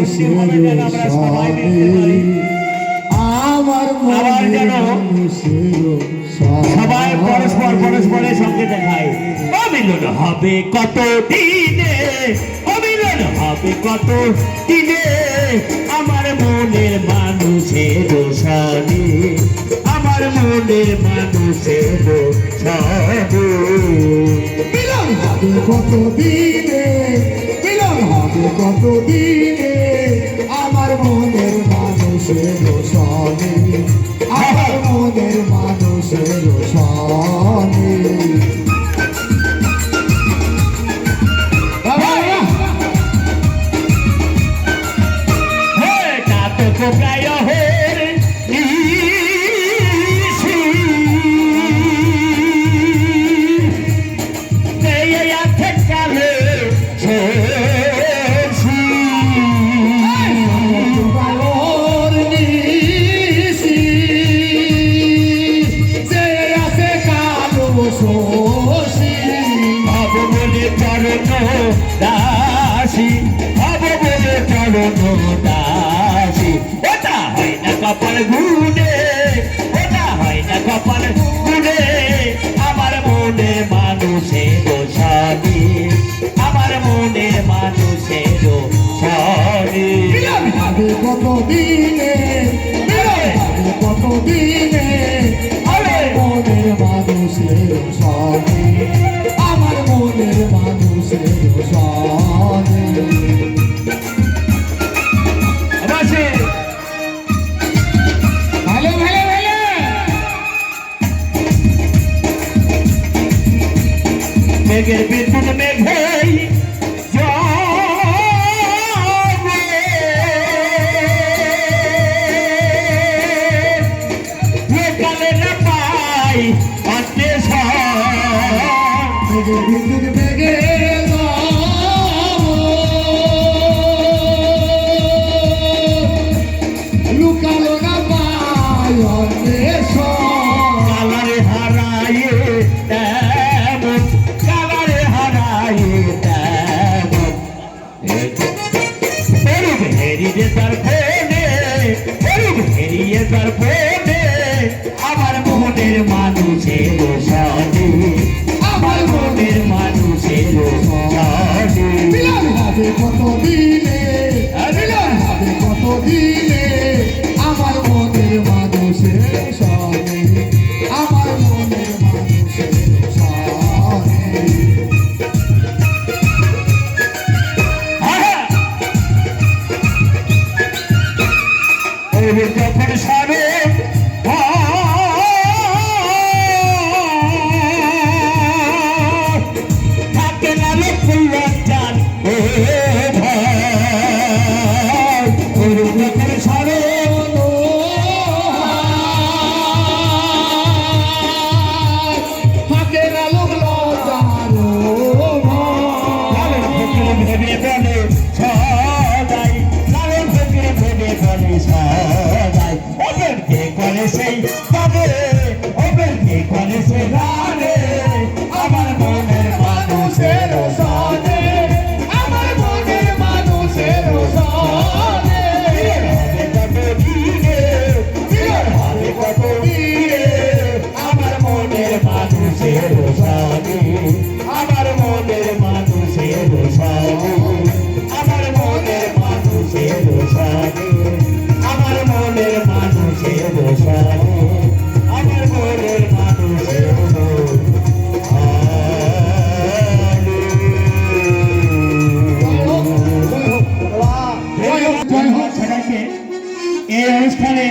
মানুষের সনে আমার মনের মানুষের সবাই পরস্পরের সঙ্গে দেখায় অমিলন হবে কত দিনে, অমিলন হবে কত দিনে আমার মনের মানুষের সনে, আমার মনের মানুষের সনে মিলন হবে কত দিনে, মিলন হবে কত দিনে আমার মনের মানুষের সনে, আমার মনের মানুষের সনে। প্রায় দাসী হব বলে চরণ দাসী, ওটা হয় না কপাল গুনে, ওটা হয় না কপাল গুনে আমার মনে মানুষের সনে, আমার মনে মানুষের সনে। মিলন হবে কত দিনে, মিলন হবে কত দিনে আমার মনের মানুষের সনে, আমার মনের মানুষের সনে। ভালো ভালো ভালো মেঘের বিদ্যুৎ মেঘে কালে না পাই বিদ্যুৎ বেগে লুকালো না পায় কালারে হারায়ে তেমন, কালারে হারায়ে তেমন এরূপ হেরিয়ে তার ফোনে, এরূপ হেরিয়ে তার ফোনে আমার মনের মানুষের সনে, আমার মনের মানুষের সনে। মিলন হবে কত দিনে, মিলন হবে কত দিনে আমার মনের মানুষের সনে, আমার মনের মানুষের সনে। যখন সারে থাকে না লক্ষ্যান যখন সারে থাকে না লোক লজ্জারো ভেবে বলে সদাই, লালন ভেবে ভেবে বলে সদাই ওদের কে করে সেই তবে, ওদের কে করে সে গানে আমার মনের মানুষের সনে, আমার মনের মানুষের সনে। হবে কত দিনে, হবে কত দিনে আমার মনের মানুষের সনে, আমার মনের মানুষের সনে, আমার মনের মানুষের সনে, আমার মনের মানুষের সনে, আমার মনের মানুষের সবাইকে এই অনুষ্ঠানে